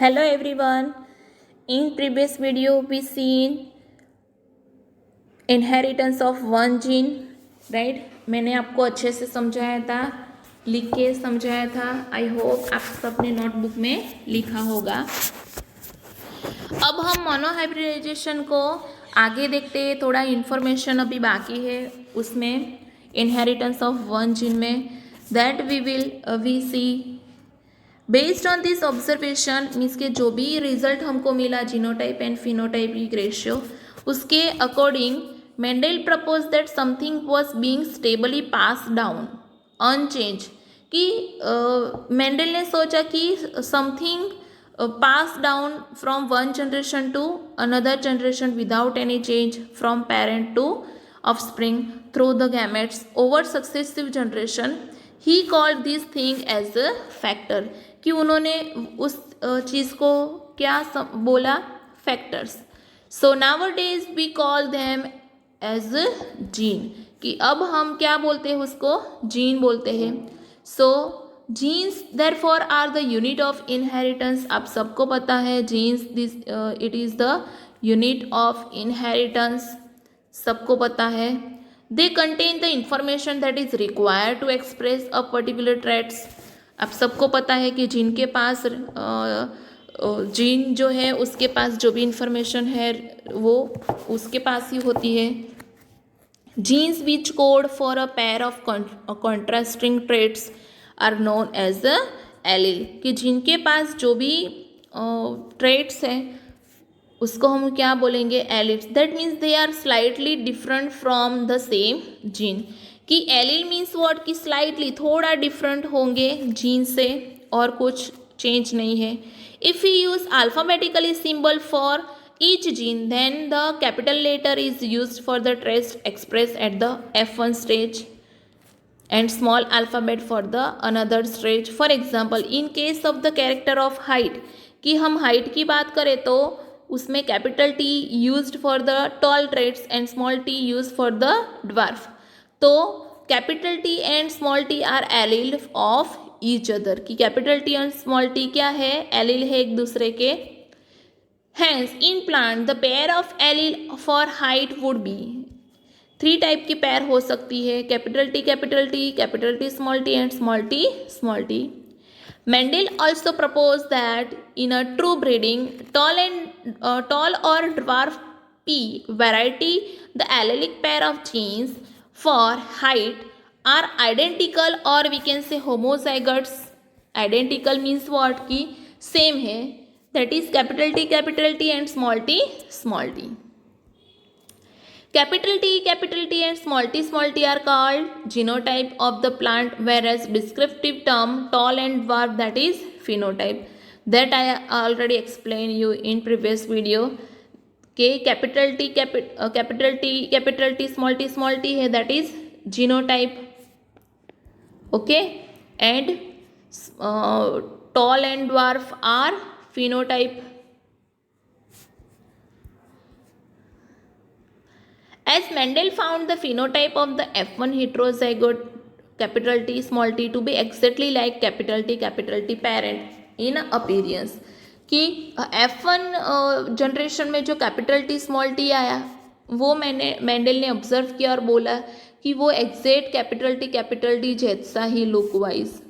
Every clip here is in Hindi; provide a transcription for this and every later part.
Hello everyone. In previous video we seen inheritance of one gene, right? मैंने आपको अच्छे से समझाया था, लिख के समझाया था. आई होप आप सबने नोटबुक में लिखा होगा. अब हम मोनोहाइब्रिडाइजेशन को आगे देखते हैं. थोड़ा इन्फॉर्मेशन अभी बाकी है उसमें, इनहेरिटेंस ऑफ वन जीन में. That we see based on this observation, means के जो भी रिजल्ट हमको मिला जीनोटाइप एंड फिनोटाइपिक रेशियो, उसके according Mendel propose that something was being stably pass down unchange. कि मेंडल ने सोचा कि something pass down from one generation to another generation without any change from parent to offspring through the gametes over successive generation. He called this thing as a factor. कि उन्होंने उस चीज़ को क्या बोला, factors. So nowadays we call them as gene. कि अब हम क्या बोलते हैं उसको, जीन बोलते हैं. So genes therefore are the unit of inheritance. आप सबको पता है genes this it is the unit of inheritance, सबको पता है. They contain the information that is required to express a particular traits. आप सबको पता है कि जिनके पास जीन जो है उसके पास जो भी इंफॉर्मेशन है वो उसके पास ही होती है. Genes which code for a pair of contrasting traits are known as the allele. कि जिनके पास जो भी ट्रेट्स हैं उसको हम क्या बोलेंगे, alleles. That means they are slightly different from the same gene. कि एलिल मीन्स व्हाट, कि स्लाइटली थोड़ा डिफरेंट होंगे जीन से और कुछ चेंज नहीं है. If you use alphabetically symbol for each gene then the capital letter is use for the trace express at the F1 stage and small alphabet for the another stage. For example, in case of the character of height, कि हम height की बात करें तो उसमें capital T used for the tall traits and small t use for the dwarf. तो capital T and small t are allele of each other. कि capital T and small t क्या है, एलील है एक दूसरे के. Hence in plant the pair of allele for height would be, 3 type की पेयर हो सकती है, capital T capital T, capital T small t and small t small t. Mendel also proposed that in a true breeding, tall or dwarf P variety, the allelic pair of genes for height are identical or we can say homozygotes. Identical means what, कि same है, that is capital T and small t small t. Capital T and small t are called genotype of the plant, whereas descriptive term tall and dwarf, that is phenotype. That I already explained you in previous video. के capital T small t है, that is genotype. Okay, and tall and dwarf are phenotype. As Mendel found the phenotype of the F1 heterozygote capital T small t to be exactly like capital T parent in appearance. कि F1 जनरेशन में जो कैपिटल T स्मॉल t आया वो मेंडल ने ऑब्जर्व किया और बोला कि वो एग्जैक्ट कैपिटल T जैसा ही look wise.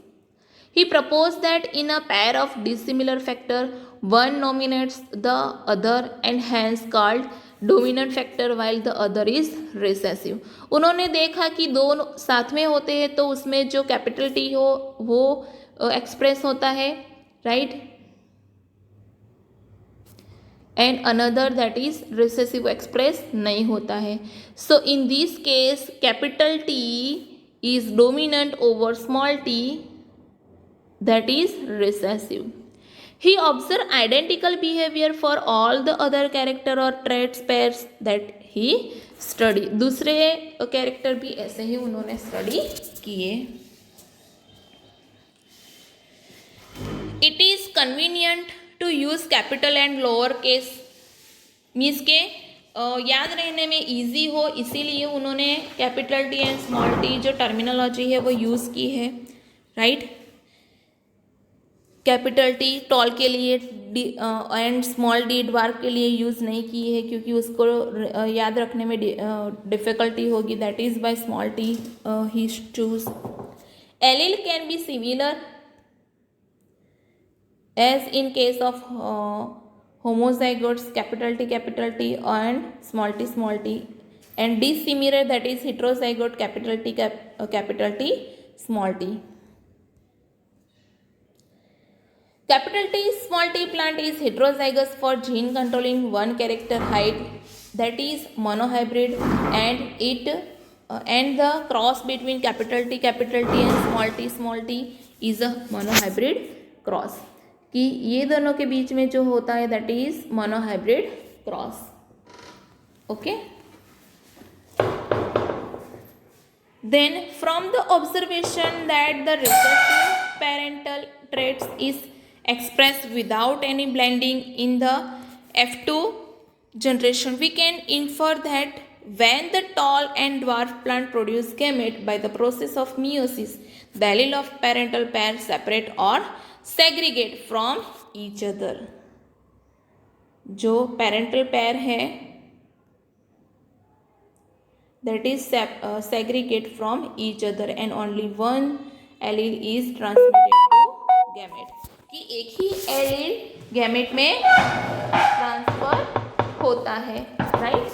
He proposed that in a pair of dissimilar factor, one nominates the other and hence called dominant factor while the other is recessive. उन्होंने देखा कि दोनों साथ में होते हैं तो उसमें जो कैपिटल T हो वो एक्सप्रेस होता है, right, and another that is recessive express नहीं होता है. So in this case capital T is dominant over small t, that is recessive. He observed identical behavior for all the other character or traits pairs that he studied. दूसरे कैरेक्टर भी ऐसे ही उन्होंने स्टडी किए. It is convenient to use capital and lower case, means के याद रहने में इजी हो इसीलिए उन्होंने capital T and small t जो टर्मिनोलॉजी है वो यूज़ की है, राइट. कैपिटल टी टॉल के लिए एंड स्मॉल डी ड्वार्फ के लिए यूज़ नहीं की है क्योंकि उसको याद रखने में डिफ़िकल्टी होगी. That is by small t he choose. Allele can be similar as in case of homozygotes capital T and small t, and dissimilar that is heterozygote capital T small t. Capital T small t plant is heterozygous for gene controlling one character height, that is monohybrid, and the cross between capital T and small t is a monohybrid cross. कि ये दोनों के बीच में जो होता है that is monohybrid cross. Okay. Then from the observation that the recessive parental traits is expressed without any blending in the F2 generation, we can infer that when the tall and dwarf plant produce gamete by the process of meiosis, the allele of parental pair separate or segregate from each other. जो parental pair है that is segregate from each other and only one allele is transmitted to gamete. कि एक ही एलील गैमेट में ट्रांसफर होता है, right.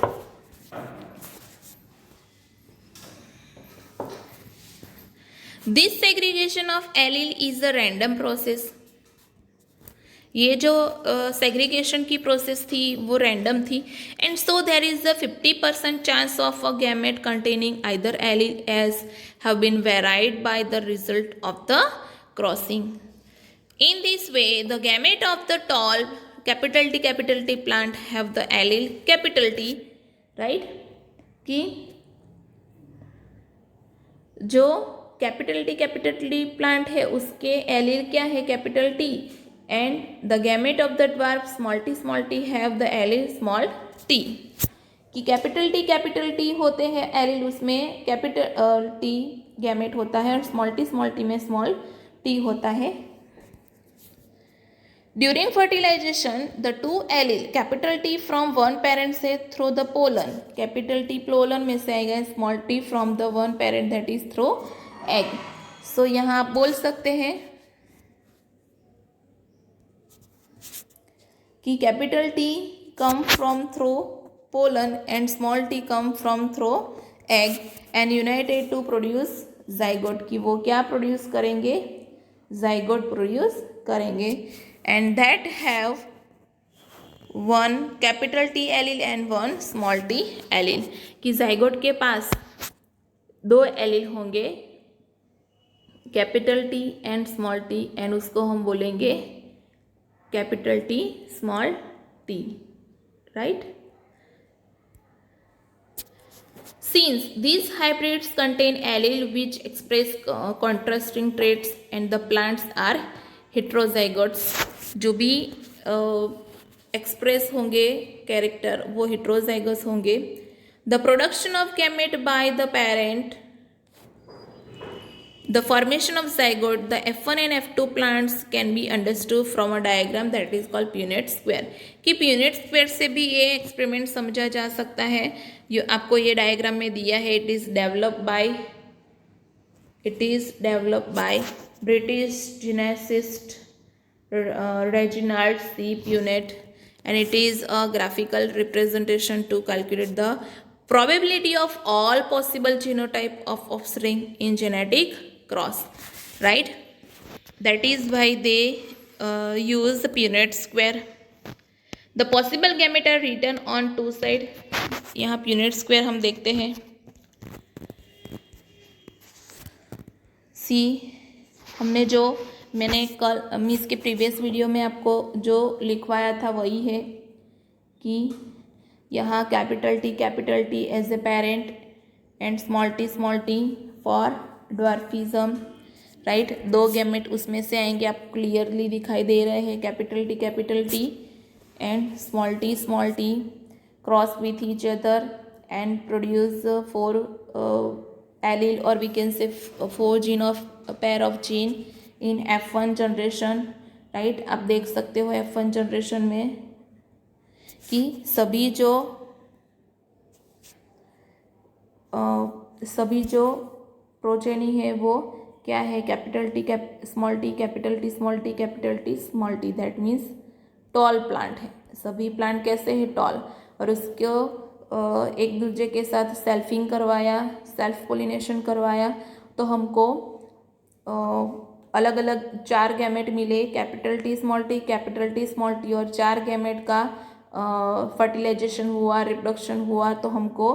This segregation of allele is a random process. ये जो सेग्रीगेशन की प्रोसेस थी वो रैंडम थी. And so there is a 50% chance of a gamete containing either allele as have been varied by the result of the crossing. In this way, the gamete of the tall capital T plant have the allele capital T, right? कि जो capital T plant है उसके allele क्या है capital T, and the gamete of the dwarf small t have the allele small t. कि capital T होते हैं allele, उसमें capital T gamete होता है और small t में small t होता है. During fertilization, the two allele capital T from one parent से through the pollen, capital T pollen में से आएगा, small t from the one parent that is through egg. So यहाँ आप बोल सकते हैं कि capital T come from through pollen and small t come from through egg and united to produce zygote. कि वो क्या produce करेंगे, zygote produce करेंगे. And that have one capital T allele and one small t allele. कि zygote के पास दो एलील होंगे capital T and small t, and उसको हम बोलेंगे capital T small t, right. Since these hybrids contain allele which express contrasting traits and the plants are heterozygotes, जो भी एक्सप्रेस होंगे कैरेक्टर वो हेट्रोजाइगस होंगे. The production of gamete by the parent, the formation of zygote, the F1 and F2 plants can be understood from a diagram that is called Punnett square. कि प्यूनेट स्क्वायर से भी ये एक्सपेरिमेंट समझा जा सकता है. जो आपको ये डायग्राम में दिया है, it is developed by British geneticist Reginald C. Punnett, and it is a graphical representation to calculate the probability of all possible genotype of offspring in genetic cross, right? That is why they use the Punnett square. The possible gamete are written on two sides. यहाँ Punnett square हम देखते हैं. C हमने जो मैंने कल मिस के प्रीवियस वीडियो में आपको जो लिखवाया था वही है कि यहाँ capital T as a parent and small t for dwarfism, right. दो गैमेट उसमें से आएंगे, आपको क्लियरली दिखाई दे रहे हैं. Capital T and small t cross with each other and produce 4 allele, or we can say 4 gene of a pair of gene in F1 generation right. आप देख सकते हो F1 जनरेशन में कि सभी जो प्रोजेनी है वो क्या है, capital T small T capital T small T capital T small T, that means tall plant है। सभी प्लांट कैसे है, टॉल। और उसको एक दूसरे के साथ सेल्फिंग करवाया, सेल्फ पोलिनेशन करवाया, तो हमको अलग अलग 4 गैमेट मिले, capital T small T capital T small T, और 4 गैमेट का फर्टिलाइजेशन हुआ, रिप्रोडक्शन हुआ, तो हमको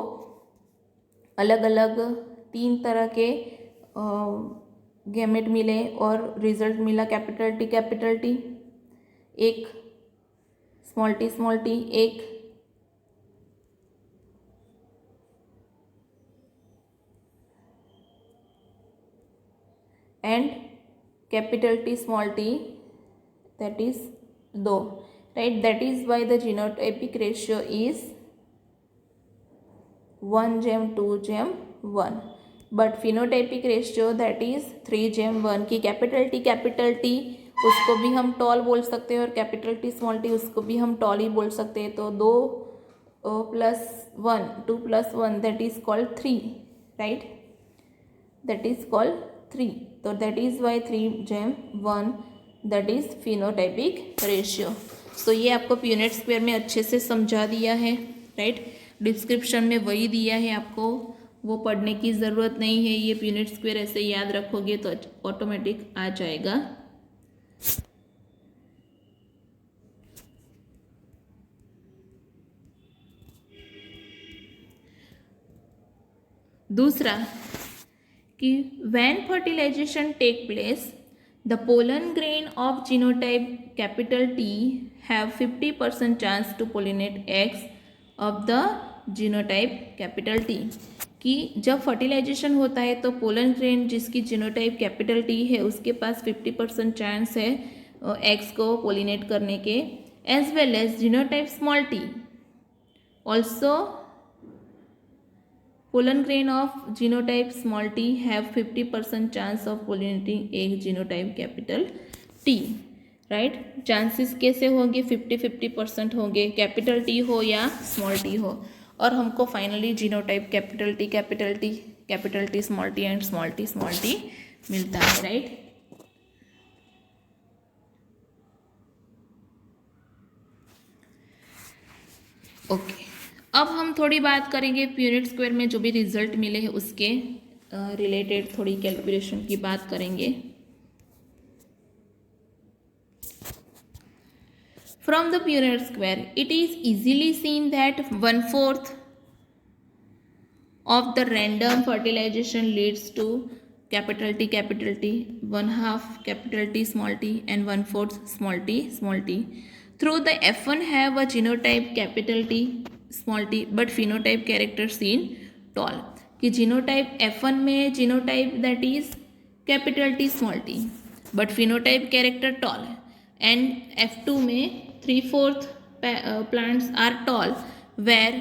अलग अलग 3 तरह के गैमेट मिले और रिजल्ट मिला कैपिटल टी, एक स्मॉल टी, एक and capital T small T, that is 2, right? That is why the genotypic ratio is 1:2:1, but phenotypic ratio that is 3:1 की कैपिटल टी उसको भी हम टॉल बोल सकते हैं और कैपिटल टी स्मॉल टी उसको भी हम टॉल ही बोल सकते हैं। तो 2 + 1 2 + 1 that is called 3, right? That is called 3. तो that is why 3:1 that is phenotypic ratio. तो ये आपको यूनिट स्क्वायर में अच्छे से समझा दिया है, राइट। डिस्क्रिप्शन में वही दिया है, आपको वो पढ़ने की ज़रूरत नहीं है। ये यूनिट स्क्वायर ऐसे याद रखोगे तो ऑटोमेटिक आ जाएगा। दूसरा कि when fertilization take place, the pollen grain of genotype capital T have 50% chance to pollinate eggs of the genotype capital T। कि जब फर्टिलाइजेशन होता है तो पोलन ग्रेन जिसकी जीनोटाइप कैपिटल टी है उसके पास 50% चांस है एग्स को पोलिनेट करने के, as well as genotype small t also pollen grain of genotype small t have 50% chance of pollinating egg genotype capital T, right. Chances कैसे होंगे, 50-50% होंगे, कैपिटल टी हो या स्मॉल टी हो। और हमको finally genotype capital T small t and small T मिलता है, राइट। ओके, अब हम थोड़ी बात करेंगे यूनिट स्क्वायर में जो भी रिजल्ट मिले हैं उसके रिलेटेड थोड़ी कैलकुलेशन की बात करेंगे। From the unit square it is easily seen that 1/4 of the random fertilization leads to capital T 1/2 capital T small t and 1/4 small t through the F1 have a genotype capital T small t but phenotype character seen tall. कि जीनोटाइप F1 में genotype that is capital T small t but phenotype character tall है, एंड F2 में 3/4 plants are tall where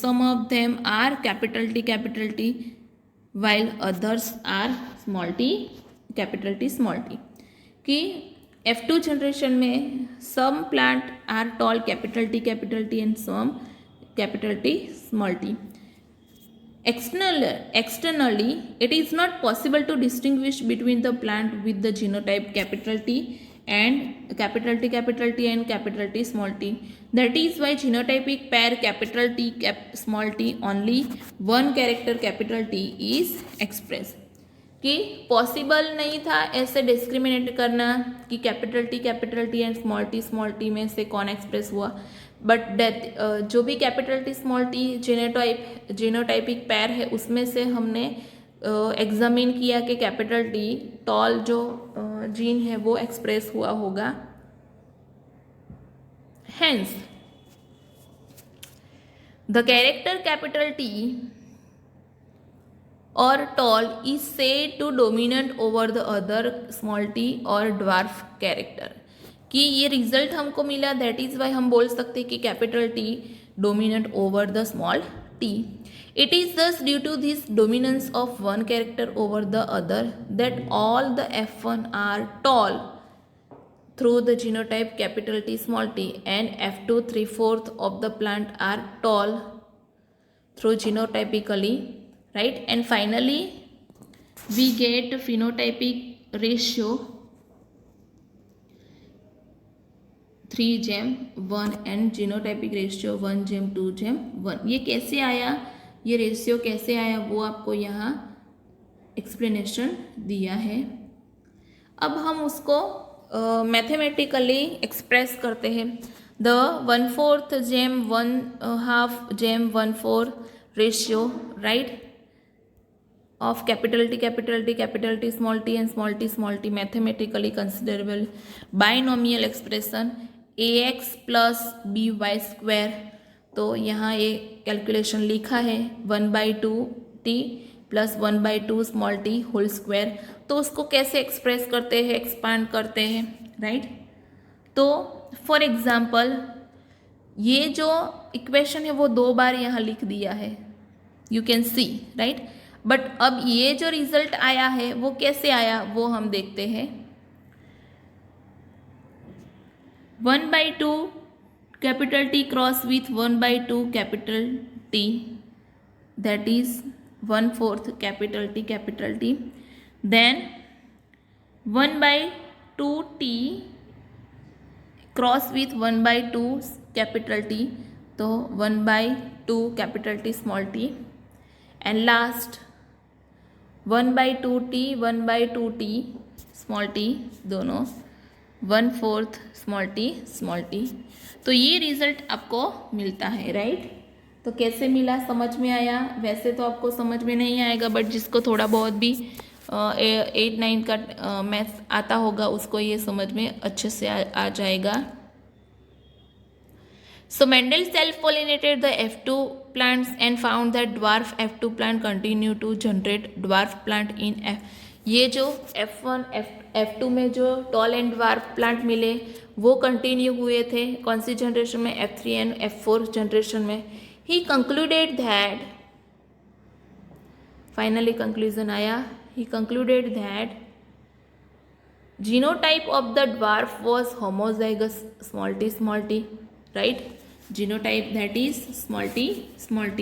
some of them are capital T while others are small t capital T small t। कि F2 जनरेशन में some plant are tall capital T and some capital T small t। Externally, it is not possible to distinguish between the plant with the genotype capital T and capital T and capital T small t. That is why genotypic pair capital T small t only one character capital T is expressed। कि पॉसिबल नहीं था ऐसे डिस्क्रिमिनेट करना कि capital T and small T में से कौन एक्सप्रेस हुआ, बट जो भी capital T small T genotypic पैर है उसमें से हमने एग्जामिन किया कि कैपिटल टी टॉल जो जीन है वो एक्सप्रेस हुआ होगा। Hence the character capital T और tall is said to dominate over the other small t और dwarf character। कि ये रिजल्ट हमको मिला, दैट इज वाई हम बोल सकते हैं कि capital T dominate over the small T. It is thus due to this dominance of one character over the other that all the F1 are tall through the genotype capital T small t, and F2 3/4 of the plant are tall through genotypically, right? And finally we get phenotypic ratio 3:1 and genotypic ratio 1:2:1. ये कैसे आया, ये रेशियो कैसे आया, वो आपको यहाँ एक्सप्लेनेशन दिया है. अब हम उसको मैथमेटिकली एक्सप्रेस करते हैं. The 1/4:1/2:1/4 ratio, right, of capital T small t and small t mathematically considerable binomial expression ax plus by square. तो यहाँ ये कैलकुलेशन लिखा है 1/2t plus 1/2 small t whole square. तो उसको कैसे एक्सप्रेस करते हैं, एक्सपांड करते हैं, राइट. तो फॉर एग्जाम्पल ये जो इक्वेशन है वो 2 बार यहाँ लिख दिया है, you can see, right. But अब ये जो रिजल्ट आया है वो कैसे आया वो हम देखते हैं. 1/2 capital T cross with 1/2 capital T, that is 1/4 capital T. Then 1/2T cross with 1/2 capital T, तो 1/2 capital T small t. And last 1/2T 1/2T small t, दोनों 1/4 स्मॉल t. तो ये रिजल्ट आपको मिलता है, राइट. तो कैसे मिला, समझ में आया. वैसे तो आपको समझ में नहीं आएगा, बट जिसको थोड़ा बहुत भी 8-9 का मैथ्स आता होगा उसको ये समझ में अच्छे से आ जाएगा. So Mendel self-pollinated the F2 plants and found that dwarf F2 plant continue to generate dwarf plant in F. ये जो F1 F2 में जो टॉल एंड dwarf प्लांट मिले वो कंटिन्यू हुए थे कौन सी जनरेशन में, F3 एंड F4 जनरेशन में. He concluded that, finally conclusion आया, he concluded that genotype of the dwarf was homozygous small t, right. Genotype that is small t.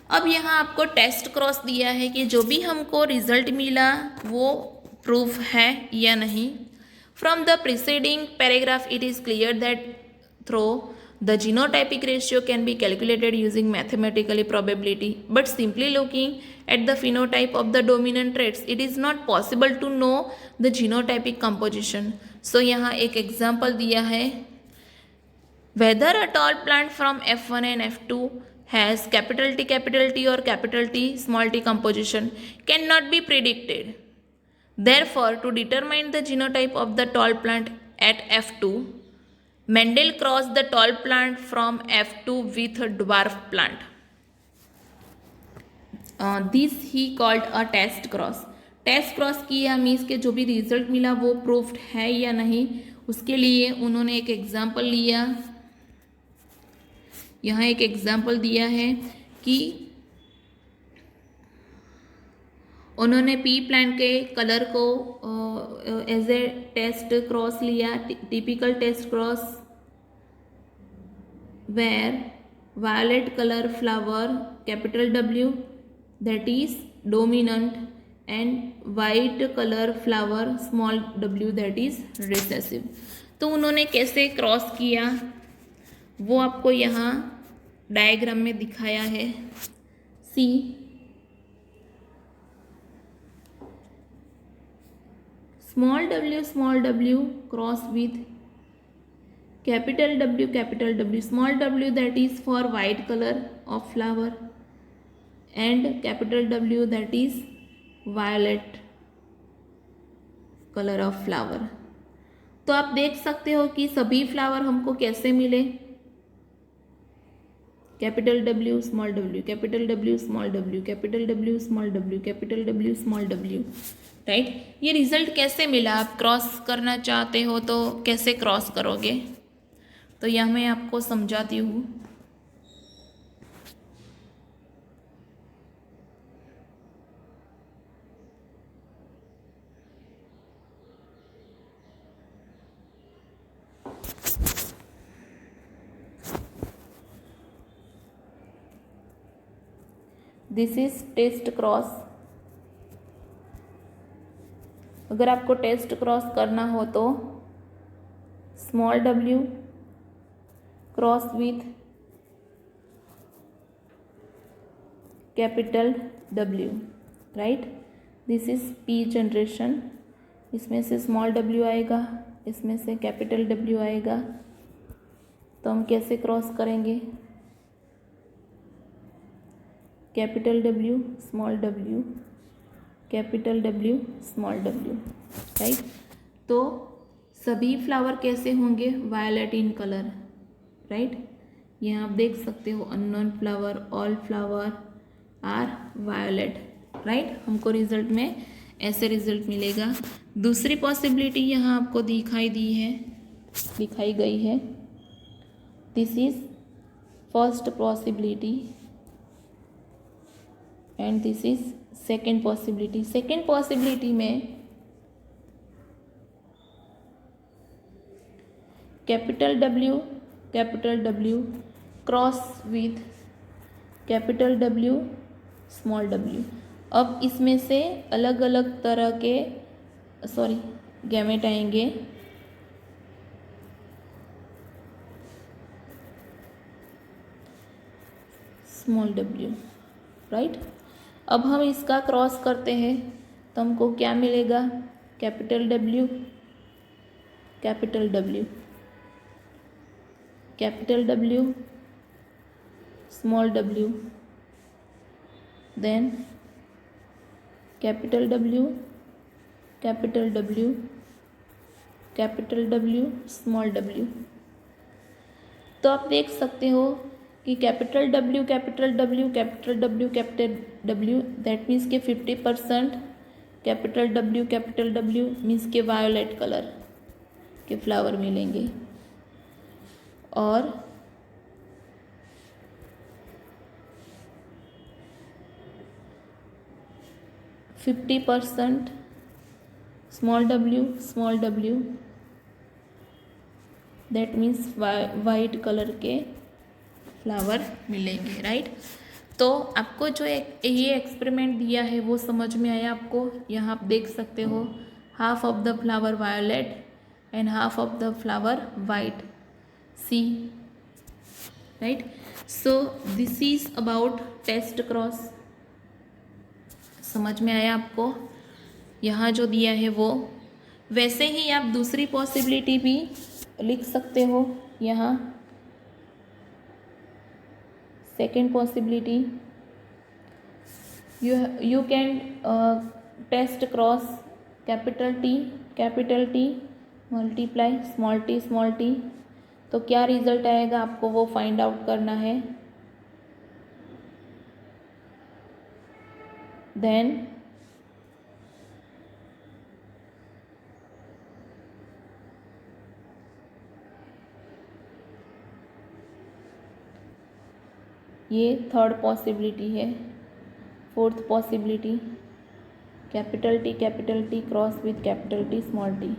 अब यहाँ आपको टेस्ट क्रॉस दिया है कि जो भी हमको रिजल्ट मिला वो प्रूफ है या नहीं. From the preceding paragraph it is clear that through the genotypic ratio can be calculated using mathematically probability, but simply looking at the phenotype of the dominant traits it is not possible to know the genotypic composition. So यहाँ एक एग्जाम्पल दिया है. Whether a tall plant from F1 and F2 has capital T or capital T small t composition cannot be predicted. Therefore, to determine the genotype of the tall plant at F2, Mendel crossed the tall plant from F2 with a dwarf plant. This he called a test cross. Test cross किया मीन्स के जो भी रिजल्ट मिला वो प्रूफ्ड है या नहीं, उसके लिए उन्होंने एक एग्जाम्पल लिया. यहाँ एक एग्जाम्पल दिया है कि उन्होंने पी प्लांट के कलर को एज ए टेस्ट क्रॉस लिया, typical test cross, where violet colour flower capital W that is dominant and white colour flower small w that is recessive. तो उन्होंने कैसे क्रॉस किया वो आपको यहाँ डायग्राम में दिखाया है. See, small w cross with capital W small w that is for white colour of flower and capital W that is violet colour of flower. तो आप देख सकते हो कि सभी फ्लावर हमको कैसे मिले, capital W small w, capital W small w, capital W small w, capital W small w, right. ये रिजल्ट कैसे मिला, आप क्रॉस करना चाहते हो तो कैसे क्रॉस करोगे, तो यह मैं आपको समझाती हूँ. This is test cross. अगर आपको टेस्ट क्रॉस करना हो तो small w cross with capital W, right. This is P generation. इसमें से स्मॉल w आएगा, इसमें से कैपिटल W आएगा। तो हम कैसे क्रॉस करेंगे? Capital W small w, capital W small w, right. तो सभी फ्लावर कैसे होंगे? Violet in colour, right. यहाँ आप देख सकते हो unknown flower, all flower are violet, right. हमको रिजल्ट में ऐसे रिजल्ट मिलेगा। दूसरी पॉसिबिलिटी यहाँ आपको दिखाई गई है। This is first possibility and this is second possibility. Second possibility में capital W cross with capital W small w। अब इसमें से अलग अलग तरह के गैमेट आएंगे। Small w, right. अब हम इसका क्रॉस करते हैं तो हमको क्या मिलेगा? Capital W capital W, capital W small w, then capital W capital W capital W small w। तो आप देख सकते हो कि capital W capital W capital W capital W, that means के 50% capital W capital W means के वायोलेट कलर के फ्लावर मिलेंगे, और %, small w, that means white colour के फ्लावर मिलेंगे, राइट। तो आपको जो ये एक्सपेरिमेंट दिया है वो समझ में आया आपको? यहाँ आप देख सकते हो half of the flower violet and half of the flower white, see, right. So this is about test cross. समझ में आया आपको? यहाँ जो दिया है वो, वैसे ही आप दूसरी पॉसिबिलिटी भी लिख सकते हो। यहाँ second possibility, you can test cross capital T multiply small t। तो क्या रिजल्ट आएगा आपको वो फाइंड आउट करना है। देन ये थर्ड पॉसिबिलिटी है। Fourth possibility capital T cross with capital T small t।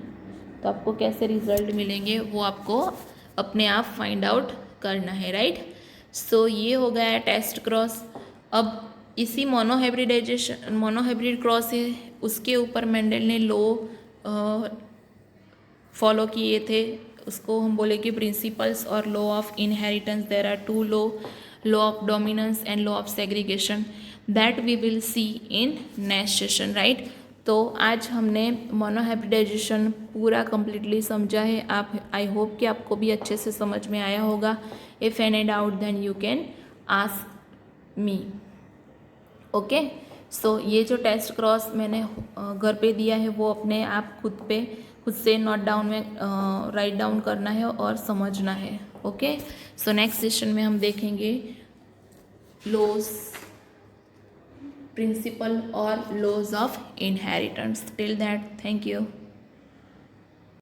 तो आपको कैसे रिजल्ट मिलेंगे वो आपको अपने आप फाइंड आउट करना है, राइट। सो ये हो गया टेस्ट क्रॉस। अब इसी मोनोहाइब्रिड क्रॉस है, उसके ऊपर मेंडल ने लॉ फॉलो किए थे। उसको हम बोले कि प्रिंसिपल्स और law of inheritance. There are two law of dominance and law of segregation, that we will see in next session, right. तो आज हमने मोनोहाइब्रिडाइजेशन पूरा कम्प्लीटली समझा है। आई होप कि आपको भी अच्छे से समझ में आया होगा। If any doubt then you can ask me, okay. So ये जो टेस्ट क्रॉस मैंने घर पे दिया है वो अपने आप खुद से नोट डाउन में राइट डाउन करना है और समझना है, ओके। सो नेक्स्ट सेशन में हम देखेंगे लॉज, प्रिंसिपल और laws of inheritance. Till that, thank you.